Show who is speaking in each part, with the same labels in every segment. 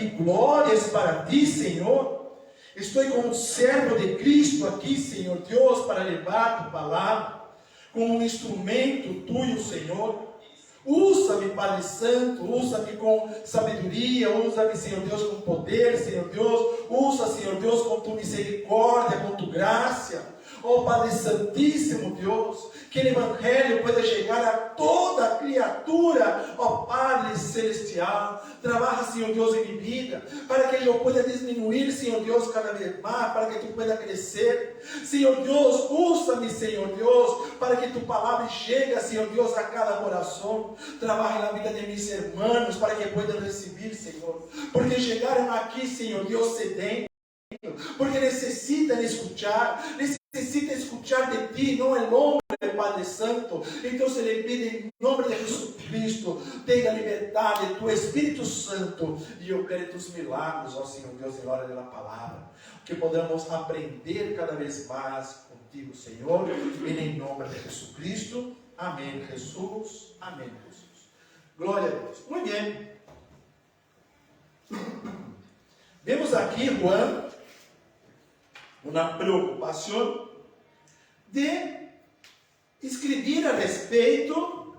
Speaker 1: aqui, glórias para ti, Senhor. Estou como servo de Cristo aqui, Senhor Deus, para levar tua palavra, como um instrumento tuyo, Senhor. Usa-me, Padre Santo, usa-me com sabedoria, usa-me, Senhor Deus, com poder, Senhor Deus, usa, Senhor Deus, com tua misericórdia, com tua graça. Oh Padre Santíssimo Deus, que o Evangelho pueda chegar a toda criatura, oh Padre Celestial. Trabalha, Senhor Deus, em minha vida, para que eu pueda diminuir, Senhor Deus, cada vez mais, para que tu pueda crescer. Senhor Deus, usa-me, Senhor Deus, para que tu palavra chegue, Senhor Deus, a cada coração. Trabalhe na vida de meus irmãos, para que puedan receber, Senhor, porque chegaram aqui, Senhor Deus, sedentos, porque necessitam escuchar de ti, não em nome do Padre Santo. Então se lhe pede em nome de Jesus Cristo, tenha liberdade, tu Espírito Santo, e eu quero tus milagros, ó Senhor Deus, em hora da palavra, que podamos aprender cada vez mais contigo, Senhor, e em nome de Jesus Cristo. Amém, Jesus. Amém, Jesus. Glória a Deus. Muito bem. Vemos aqui, Juan, uma preocupação de escrever a respeito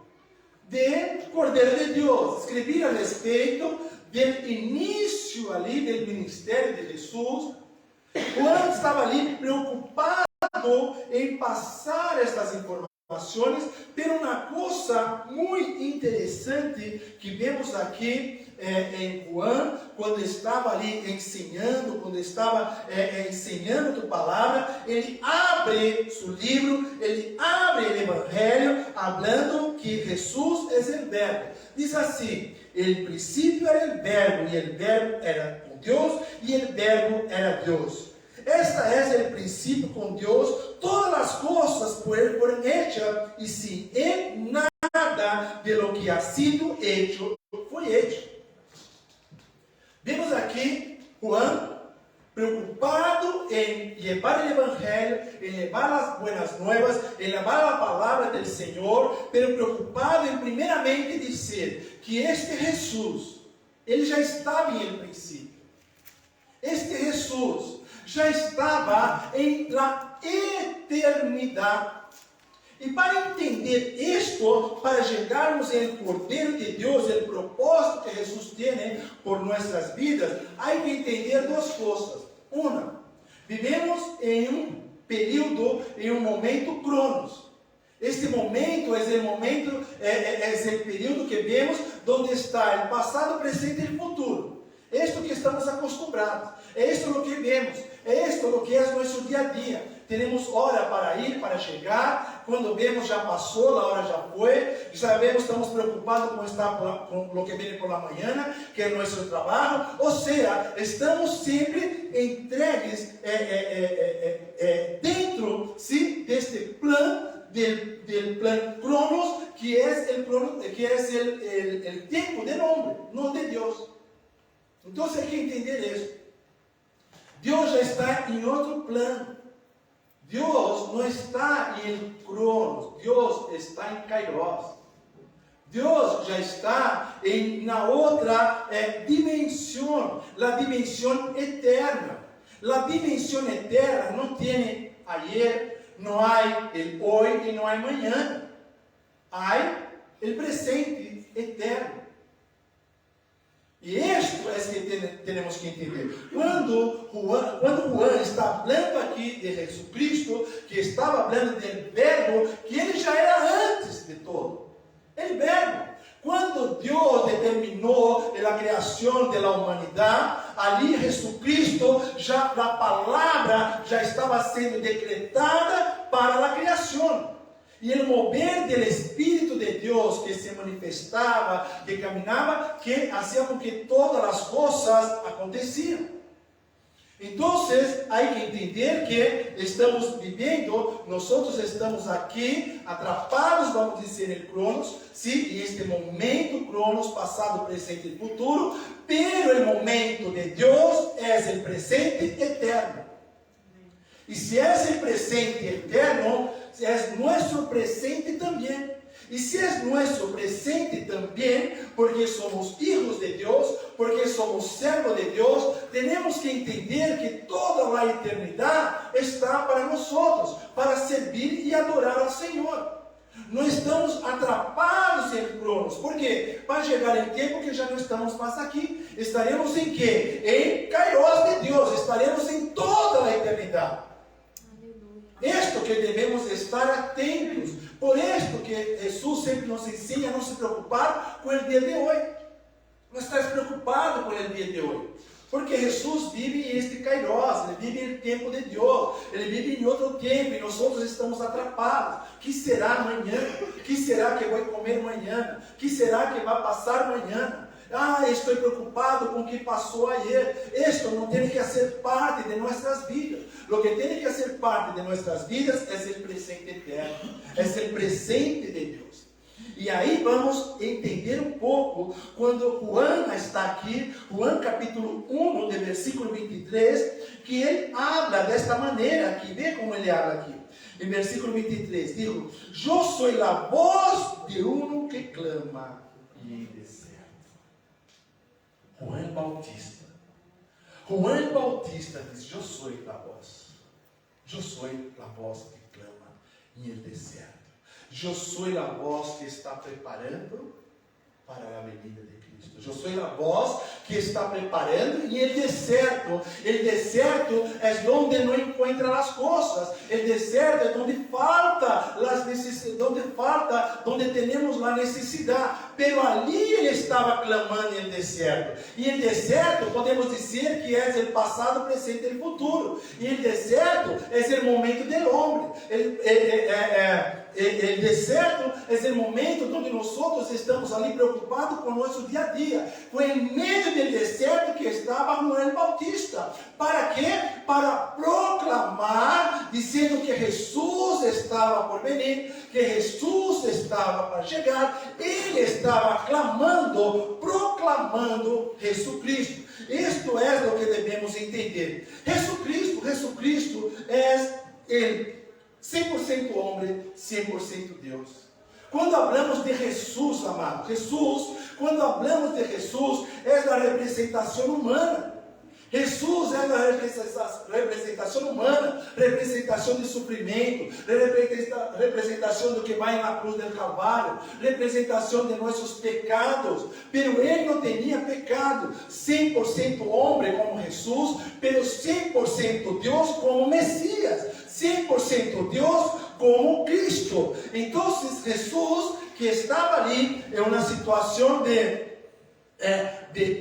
Speaker 1: de Cordeiro de Deus, escrever a respeito do início ali do ministério de Jesus. Juan estava ali preocupado em passar estas informações, pero uma coisa muito interessante que vemos aqui em Juan, quando estava ali ensinando, quando estava ensinando a palavra, ele abre seu livro, ele abre o Evangelho, falando que Jesus é o Verbo. Diz assim: el princípio era o Verbo, e o Verbo era com Deus, e o Verbo era Deus. Esta é o princípio com Deus. Todas as coisas por Ele foram hechas, e sem Ele nada de lo que ha sido hecho foi hecho. Vemos aqui Juan preocupado em levar o Evangelho, em levar as buenas nuevas, em levar a palavra do Senhor, pero preocupado em primeiramente dizer que este Jesus, ele já estava em el princípio. Este Jesus já estava em la eternidade. E para entender isto, para chegarmos em Cordeiro de Deus, o propósito que Jesus tem por nossas vidas, há que entender duas coisas. Uma, vivemos em período, em momento cronos. Este momento é o momento, é o período que vemos, onde está o passado, presente e futuro. É isto que estamos acostumados, é isto o que vemos, é isto o que é nosso dia a dia. Temos hora para ir, para chegar, quando vemos já passou, a hora já foi, sabemos, estamos preocupados com o que vem pela manhã, que é nosso trabalho, ou seja, estamos sempre entregues dentro deste plano, del plan Cronos, que é o tempo do homem, não de Deus. Então, hay que entender isso. Deus já está em outro plano. Deus não está em Cronos. Deus está em Kairos. Deus já está na outra dimensão, a dimensão eterna. A dimensão eterna não tem ayer, não há el hoy e não há amanhã. Há o presente eterno. E isto é que temos que entender. Quando Juan está falando aqui de Jesus Cristo, que estava falando do Verbo, que ele já era antes de todo. O Verbo. Quando Deus determinou a criação da humanidade, ali Jesus Cristo, já a palavra já estava sendo decretada para a criação. E o mover do Espírito de Deus que se manifestava, que caminhava, que fazia com que todas as coisas aconteciam. Então, há que entender que estamos vivendo, nós estamos aqui atrapados, vamos dizer, em Cronos, sim, em este momento Cronos, passado, presente e futuro, pero o momento de Deus é o presente eterno. E se é o presente eterno, é nosso presente também. E se é nosso presente também, porque somos filhos de Deus, porque somos como servo de Deus, temos que entender que toda a eternidade está para nós, para servir e adorar ao Senhor. Não estamos atrapados em cronos. Por quê? Para chegar em tempo que já não estamos mais aqui. Estaremos em quê? Em Kairos de Deus. Estaremos em toda a eternidade. Isto que devemos estar atentos. Por isto que Jesus sempre nos ensina a não se preocupar com o dia de hoje. Não estar preocupado com o dia de hoje. Porque Jesus vive este Kairos, ele vive o tempo de Deus, ele vive em outro tempo, e nós outros estamos atrapados. O que será amanhã? O que será que vai comer amanhã? O que será que vai passar amanhã? Estou preocupado com o que passou ayer. Isto não tem que ser parte de nossas vidas. O que tem que ser parte de nossas vidas é o presente eterno, é o presente de Deus. E aí vamos entender um pouco, quando Juan está aqui, Juan capítulo 1, de versículo 23, que ele habla desta maneira aqui, vê como ele habla aqui. Em versículo 23, digo, eu sou a voz de um que clama e deserto. Juan Bautista. Juan Bautista diz, eu sou a voz. Eu sou a voz que clama em el deserto. Eu sou a voz que está preparando para a venida de Cristo. Eu sou a voz que está preparando e el deserto. El deserto é onde não encontra as coisas. El deserto é onde falta as necessidades, onde temos a necessidade. Pero ali ele estava clamando em el deserto. E el deserto podemos dizer que é o passado, presente e futuro. E el deserto é o momento do homem. O deserto é o momento onde nós estamos ali preocupados com o nosso dia a dia. Foi em meio do deserto que estava Juan Bautista. Para quê? Para proclamar, dizendo que Jesus estava por venir, que Jesus estava para chegar. Ele estava clamando, proclamando Jesus Cristo. Isto é o que devemos entender. Jesus Cristo é Ele. 100% homem, 100% Deus. Quando falamos de Jesus, amado, quando falamos de Jesus, é a representação humana. Jesus é a representação humana, representação de sofrimento, representação do que vai na cruz do Calvário, representação de nossos pecados. Pero ele não tinha pecado, 100% homem como Jesus, pero 100% Deus como Messias. 100% Deus como Cristo. Então, Jesus que estava ali em uma situação de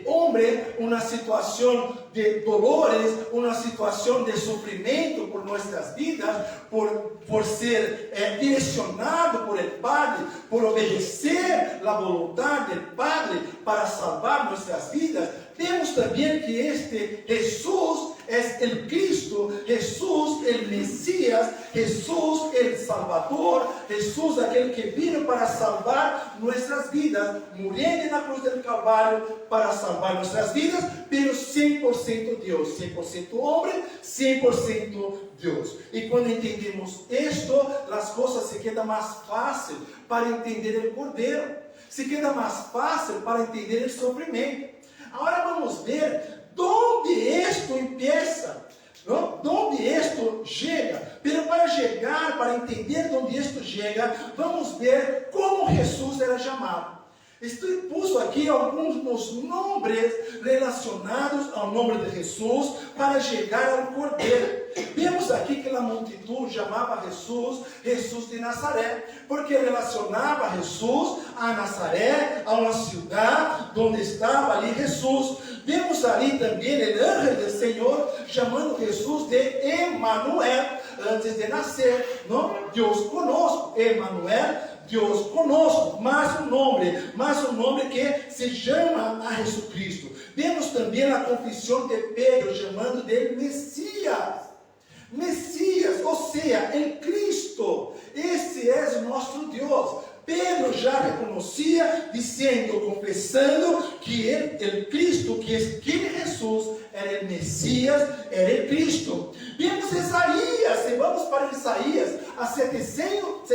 Speaker 1: homem, uma situação de dolores, uma situação de sofrimento por nossas vidas, por ser direcionado por el Padre, por obedecer a vontade do Padre para salvar nossas vidas. Vemos também que este Jesus é o Cristo, Jesus el Messias, Jesus el Salvador, Jesus aquele que vino para salvar nossas vidas, morrendo na cruz do Calvário para salvar nossas vidas, pero 100% Deus, 100% homem, 100% Deus. E quando entendemos isto, as coisas se quedam mais fácil para entender o Cordeiro, se queda mais fácil para entender o sofrimento. Agora vamos ver onde isto empieza, onde isto chega. Pero para chegar, para entender onde isto chega, vamos ver como Jesus era chamado. Estou puso aqui alguns dos nomes relacionados ao nome de Jesus para chegar ao Cordeiro. Vemos aqui que a multidão chamava Jesus de Nazaré, porque relacionava Jesus a Nazaré, a uma cidade onde estava ali Jesus. Vemos ali também o anjo do Senhor chamando Jesus de Emmanuel, antes de nascer, não? Deus conosco, Emmanuel, Deus conosco, mais um nome que se chama a Jesus Cristo. Vemos também a confissão de Pedro chamando de Messias, ou seja, el Cristo. Esse é o nosso Deus. Pedro já reconhecia, dizendo, confessando que o Cristo, que aquele Jesus era o Messias, era o Cristo. Vemos Isaías, e vamos para Isaías, há 700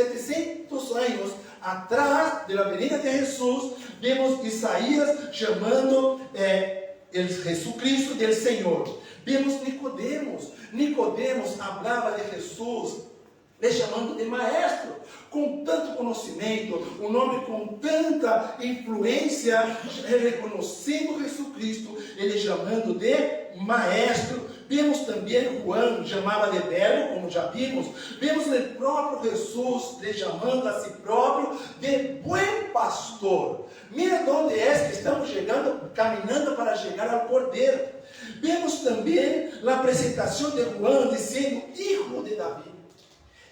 Speaker 1: anos atrás da venida de Jesus, vemos Isaías chamando el Jesucristo del Señor. Vemos Nicodemos. Nicodemos hablaba de Jesús, le chamando de maestro, com tanto conhecimento, um homem com tanta influência, reconhecendo Jesucristo, ele chamando de maestro. Vemos também Juan, chamava de Verbo, como já vimos. Vemos o próprio Jesus, lhe chamando a si próprio de buen pastor. Mira onde é que estamos chegando, caminhando para chegar ao Cordeiro. Vemos também a apresentação de Juan, dizendo, Hijo de Davi.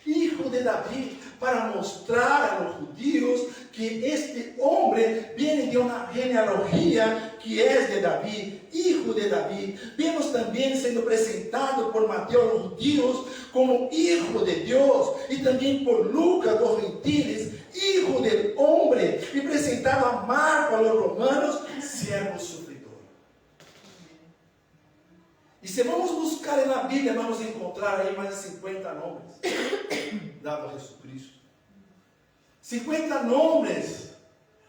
Speaker 1: Hijo de Davi, para mostrar a los judíos que este hombre viene de una genealogía que es de David, hijo de David. Vemos también siendo presentado por Mateo a los judíos como hijo de Dios, y también por Lucas, los gentiles, hijo del hombre, y presentado a Marco, a los romanos, siervo sufridor. E se vamos buscar na Bíblia, vamos encontrar aí mais de 50 nomes dados a Jesucristo. 50 nomes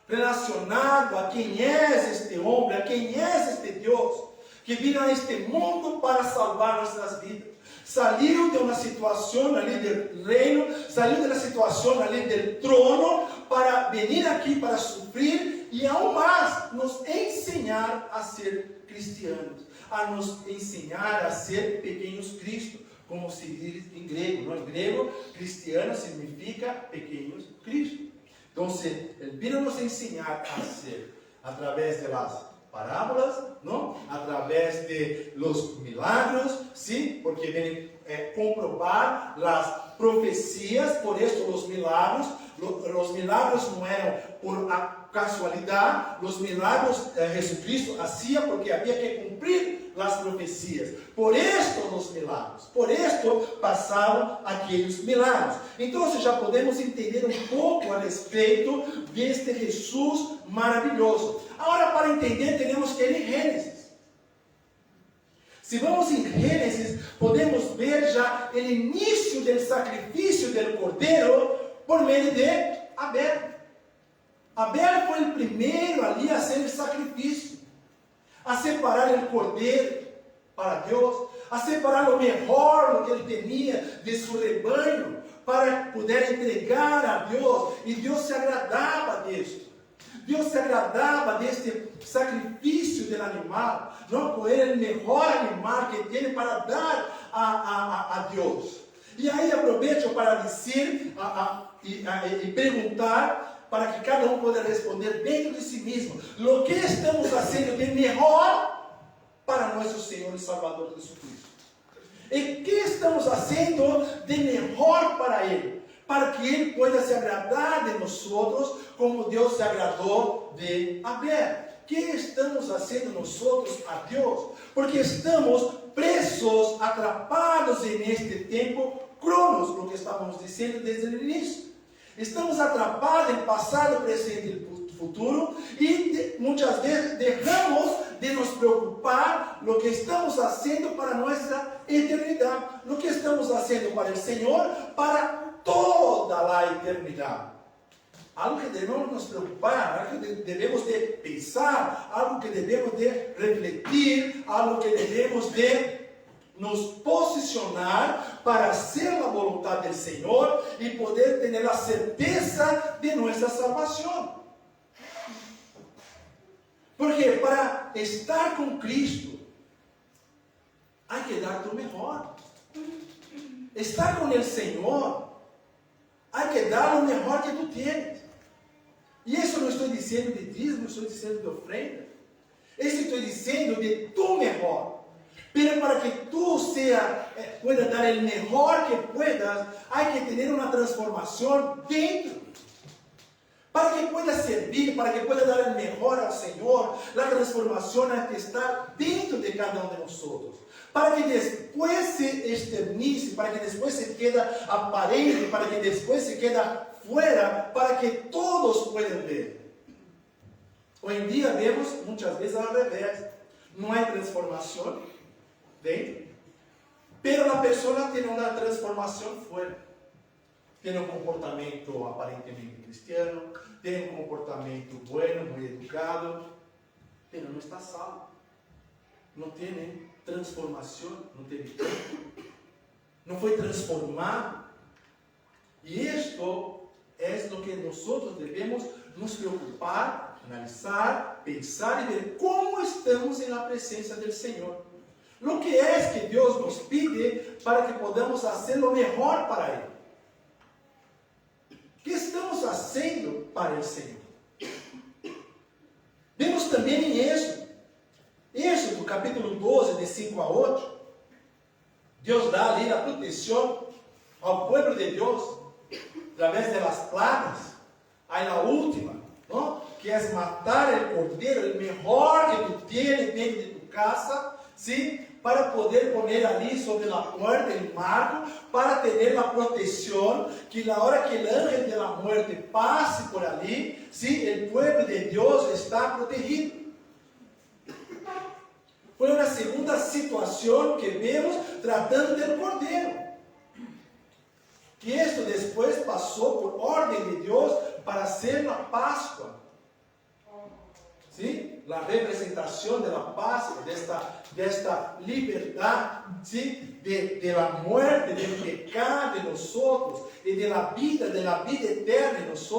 Speaker 1: relacionados a quem é este homem, a quem é este Deus, que vino a este mundo para salvar nossas vidas. Saiu de uma situação ali do reino, saiu de uma situação ali do trono, para vir aqui para sofrer e, aún mais, nos ensinar a ser cristianos, a nos ensinar a ser pequenos Cristo, como se diz em grego. No? Em grego, cristiano significa pequenos Cristo. Então, ele vino nos ensinar a ser, através de las parábolas, não? Através de los milagros, sim, porque vem comprovar as profecias. Por isso os milagros não eram por casualidade, os milagros Jesucristo hacía porque havia que cumprir as profecias. Por isso os milagros, por isso passavam aqueles milagros. Então já podemos entender um pouco a respeito deste Jesus maravilhoso. Agora, para entender, temos que ir em Gênesis. Se vamos em Gênesis, podemos ver já o início do sacrifício do cordeiro por meio de Abel. Abel foi o primeiro ali a hacer o sacrifício, a separar o cordeiro para Deus, a separar o melhor do que ele tinha de seu rebanho, para poder entregar a Deus, e Deus se agradava disso. Deus se agradava deste sacrifício do animal, não comer o melhor animal que tem para dar a Deus. E aí aproveito para dizer e perguntar, para que cada um possa responder dentro de si mesmo, o que estamos fazendo de melhor para nosso Senhor e Salvador Jesucristo. E que estamos fazendo de melhor para Ele, para que Ele possa se agradar de nós, como Deus se agradou de Abel. Que estamos fazendo nós a Deus? Porque estamos presos, atrapados neste tempo, cronos, o que estávamos dizendo desde o início. Estamos atrapados em passado, presente e futuro, e muitas vezes deixamos de nos preocupar no que estamos fazendo para nossa eternidade, no que estamos fazendo para o Senhor, para toda a eternidade. Algo que devemos nos preocupar, algo que devemos de pensar, algo que devemos de refletir, algo que devemos de nos posicionar para ser a vontade do Senhor e poder ter a certeza de nossa salvação. Porque para estar com Cristo, há que dar o melhor. Estar com o Senhor, há que dar o melhor que tu tens. E isso não estou dizendo de dízimo, não estou dizendo de ofrenda. Isso estou dizendo de tu melhor. Pero para que tú puedas dar el mejor que puedas, hay que tener una transformación dentro. Para que puedas servir, para que puedas dar el mejor al Señor, la transformación hay que estar dentro de cada uno de nosotros. Para que después se externice, para que después se quede aparente, para que después se quede fuera, para que todos puedan ver. Hoy en día vemos muchas veces al revés. No hay transformación dentro, pero la persona tiene una transformación fuera. Tiene un comportamiento aparentemente cristiano, tiene un comportamiento bueno, muy educado, pero no está salvo. não tem transformação, não teve tempo, não foi transformado. E isto é o que nós devemos nos preocupar, analisar, pensar e ver como estamos na presença do Senhor. O que é que Deus nos pide para que podamos fazer o melhor para Ele? O que estamos fazendo para o Senhor? Vemos também em Êxodo, capítulo 12, de 5 a 8, Deus dá ali a proteção ao povo de Deus, através das plagas. Aí a última, não? Que é matar o cordeiro, o melhor que tu tienes dentro de tu casa, ¿sí? Para poder poner ali sobre a porta o marco, para ter a proteção, que na hora que o ángel de la muerte passe por ali, ¿sí? O povo de Deus está protegido. Foi uma segunda situação que vemos tratando do cordeiro. Que isto depois passou por ordem de Deus para ser a Páscoa. ¿Sí? A representação da Páscoa, desta liberdade, ¿sí? de la muerte, do pecado de nós e da vida eterna de nós.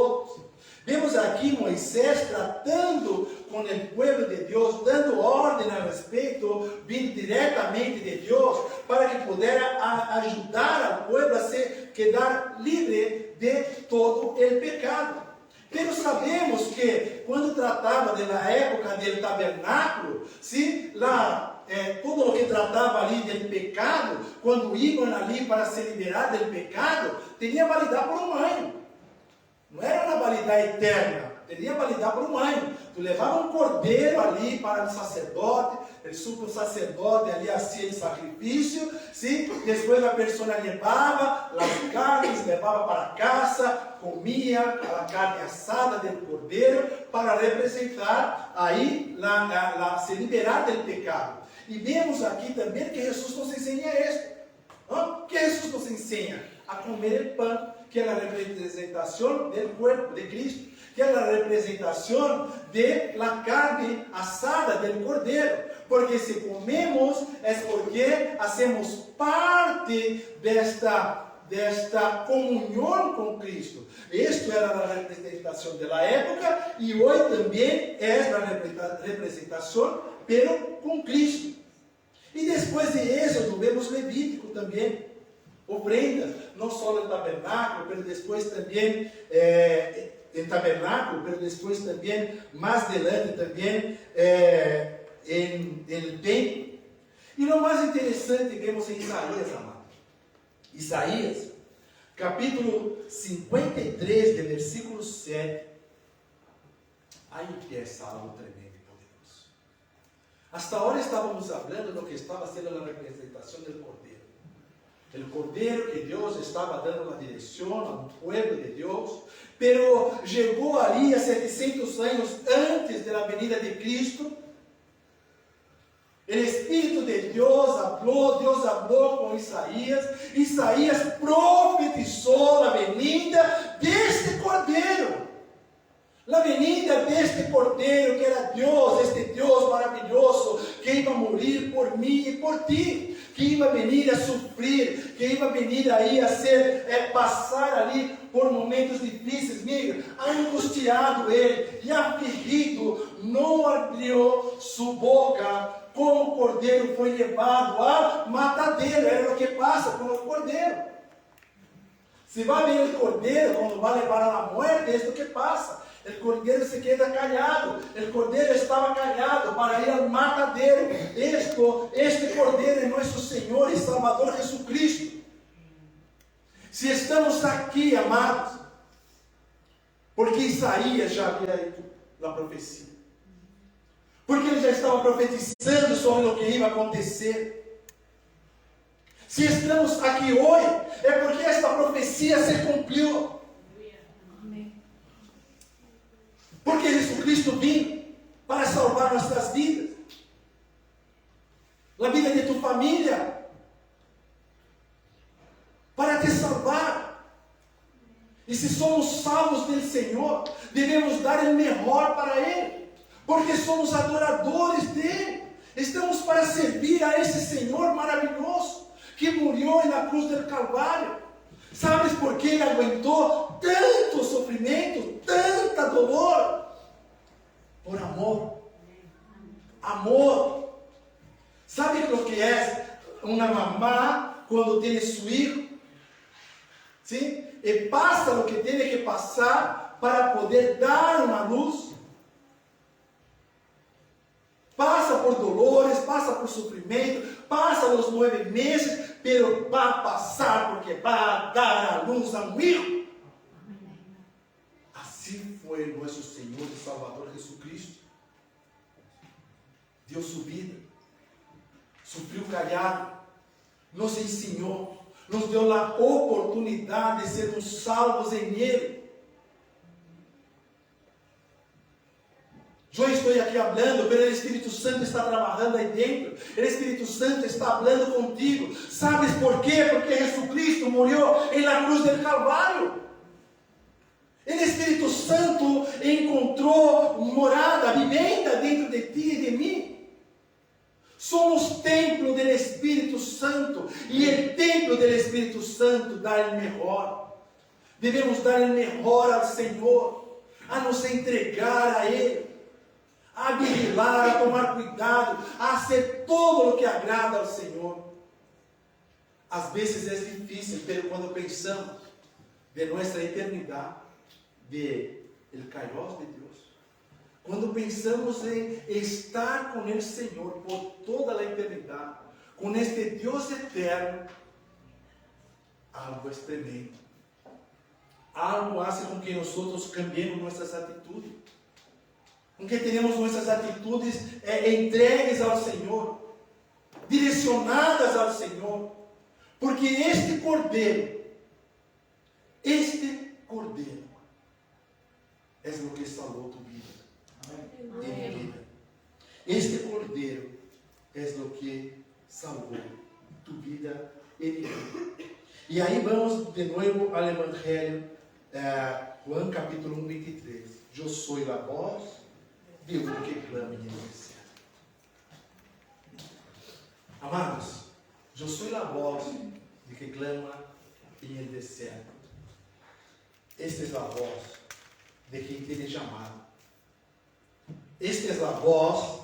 Speaker 1: Vemos aqui Moisés tratando com o povo de Deus, dando ordem a respeito, vindo diretamente de Deus, para que pudesse ajudar ao povo a se quedar livre de todo o pecado. Mas sabemos que quando tratava da época do tabernáculo, ¿sí? Tudo o que tratava ali do pecado, quando iam ali para se liberar do pecado, tinha validade por um ano. Não era uma validade eterna, teria validade por um ano. Tu levava um cordeiro ali para o sacerdote, o sumo sacerdote ali fazia o sacrifício, ¿sí? Depois a pessoa levava as carnes, levava para casa, comia a carne assada do cordeiro, para representar aí, se liberar do pecado. E vemos aqui também que Jesus nos ensina isso. O que Jesus nos ensina? A comer o pão, que é a representação do corpo de Cristo, que é a representação da carne assada do cordeiro. Porque se comemos, é porque hacemos parte desta comunhão com Cristo. Isto era a representação da época e hoje também é a representação, pero com Cristo. E depois de Êxodo, vemos Levítico também. Ofrendas, não só no tabernáculo, mas depois também em tabernáculo, mas depois também, mais adelante também, em templo. E o mais interessante vemos em Isaías, amado. Isaías, capítulo 53, de versículo 7. Aí empieza algo tremendo e poderoso. Hasta agora estávamos falando do que estava sendo a representação do cordeiro. O cordeiro que Deus estava dando a direção ao povo de Deus, pero chegou ali a 700 anos antes da venida de Cristo. O Espírito de Deus falou com Isaías. Isaías profetizou a venida deste cordeiro. A venida deste cordeiro que era Deus, este Deus maravilhoso, que ia morrer por mim e por ti. Que ia venir a sofrer, que ia venir aí a passar ali por momentos difíceis, meio angustiado ele, e afligido, não abriu sua boca, como o cordeiro foi levado a matadeiro. Era o que passa com o cordeiro. Se vai ver o cordeiro, quando vai levar a morte, é isso que passa. O cordeiro se queda callado. O cordeiro estava callado para ir ao matadeiro. Este cordeiro é nosso Senhor e Salvador Jesucristo. Se estamos aqui, amados, porque Isaías já havia dito a profecia. Porque ele já estava profetizando sobre o que ia acontecer. Se estamos aqui hoje, é porque esta profecia se cumpriu. Porque Jesus Cristo veio para salvar nossas vidas. A vida de tua família. Para te salvar. E se somos salvos do Senhor, devemos dar o melhor para Ele. Porque somos adoradores dEle. Estamos para para servir a esse Senhor maravilhoso que morreu na cruz do Calvário. Sabes por que ele aguentou tanto sofrimento, tanta dolor? Por amor. Amor. ¿Sabe o que é uma mamá quando tem seu filho? ¿Sí? E passa o que tem que passar para poder dar uma luz. Passa por dolores, passa por sofrimento, passa os 9 meses, pero vai passar porque vai dar a luz a um filho. Assim foi nosso Senhor e Salvador Jesucristo. Deu sua vida, sofreu callado, nos ensinou, nos deu a oportunidade de sermos salvos em Ele. Eu estou aqui falando, mas o Espírito Santo está trabalhando aí dentro. O Espírito Santo está falando contigo. ¿Sabes por quê? Porque Jesucristo morreu na cruz do Calvário. O Espírito Santo encontrou morada, vivenda dentro de ti e de mim. Somos templo do Espírito Santo. E o templo do Espírito Santo dá o melhor. Devemos dar o melhor ao Senhor, a nos entregar a Ele, a vigilar, a tomar cuidado, a hacer todo o que agrada ao Senhor. Às vezes é difícil, mas quando pensamos de nossa eternidade, de el Kairos de Deus, quando pensamos em estar com o Senhor por toda a eternidade, com este Deus eterno, algo é tremendo. Algo hace com que nós cambiemos nossas atitudes, com que tenhamos nossas atitudes entregues ao Senhor, direcionadas ao Senhor, porque este Cordeiro é o que salvou tu vida e minha vida. Este Cordeiro é o que salvou tu vida e minha vida. E aí vamos de novo ao Evangelho, Juan capítulo 1, 23. Eu sou a voz de um que clama em el deserto. Amados, eu sou a voz de que clama em el deserto. Esta é a voz de quem tem chamado. Esta é a voz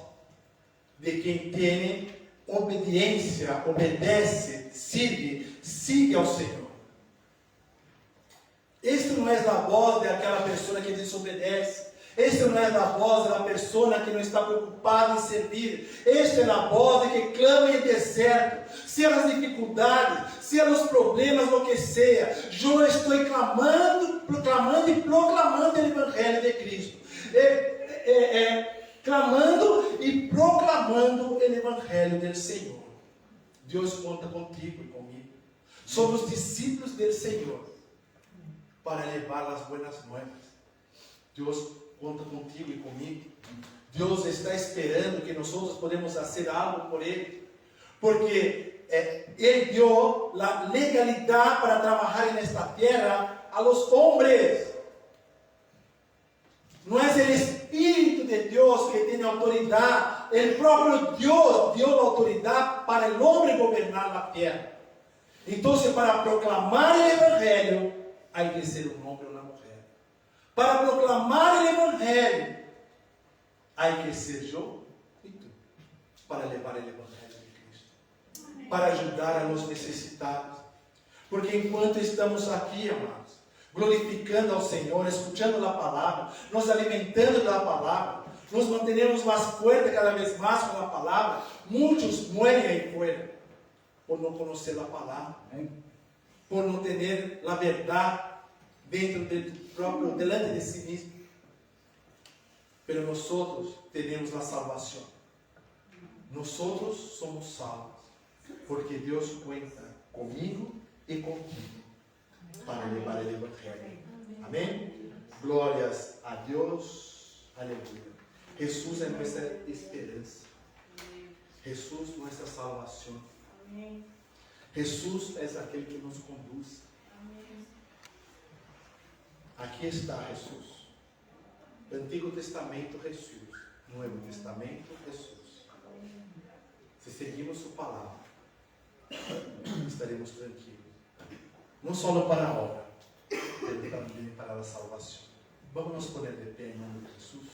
Speaker 1: de quem tem obediência, obedece, sigue ao Senhor. Esta não é a voz daquela pessoa que desobedece. Esta não é a voz da pessoa que não está preocupada em servir. Esta é a voz de que clama em deserto. Seja as dificuldades, seja os problemas, o que seja. Eu estou clamando e proclamando o Evangelho de Cristo. Clamando e proclamando o Evangelho do Senhor. Deus conta contigo e comigo. Somos discípulos do Senhor para levar as boas novas. Deus conta contigo e comigo. Deus está esperando que nós podemos fazer algo por Ele, porque Ele deu a legalidade para trabalhar nesta terra a los hombres. Não é o Espírito de Deus que tem autoridade. O próprio Deus deu a autoridade para o homem governar a terra. Então, para proclamar o Evangelho, há que ser um homem ou uma mulher. Para proclamar o Evangelho, há que ser eu e tu. Para levar o Evangelho de Cristo. Para ajudar a los necessitados. Porque enquanto estamos aqui, amados, glorificando ao Senhor, escutando a palavra, nos alimentando da palavra, nos manteremos mais fortes cada vez mais com a palavra, muitos morrem aí fora por não conhecer a palavra, por não ter a verdade dentro do próprio, delante de si mesmo. Pero nós temos a salvação. Nós somos salvos, porque Deus conta comigo e contigo para levar o Evangelho. Amém? Glórias a Deus. Aleluia. Jesus é nossa esperança. Jesus, nossa salvação. Jesus é aquele que nos conduz. Aqui está Jesus. Antigo Testamento, Jesus. Novo Testamento, Jesus. se seguimos sua palavra, estaremos tranquilos. Não só para a obra, mas também para a salvação. Vamos nos poner de pé em nome de Jesus.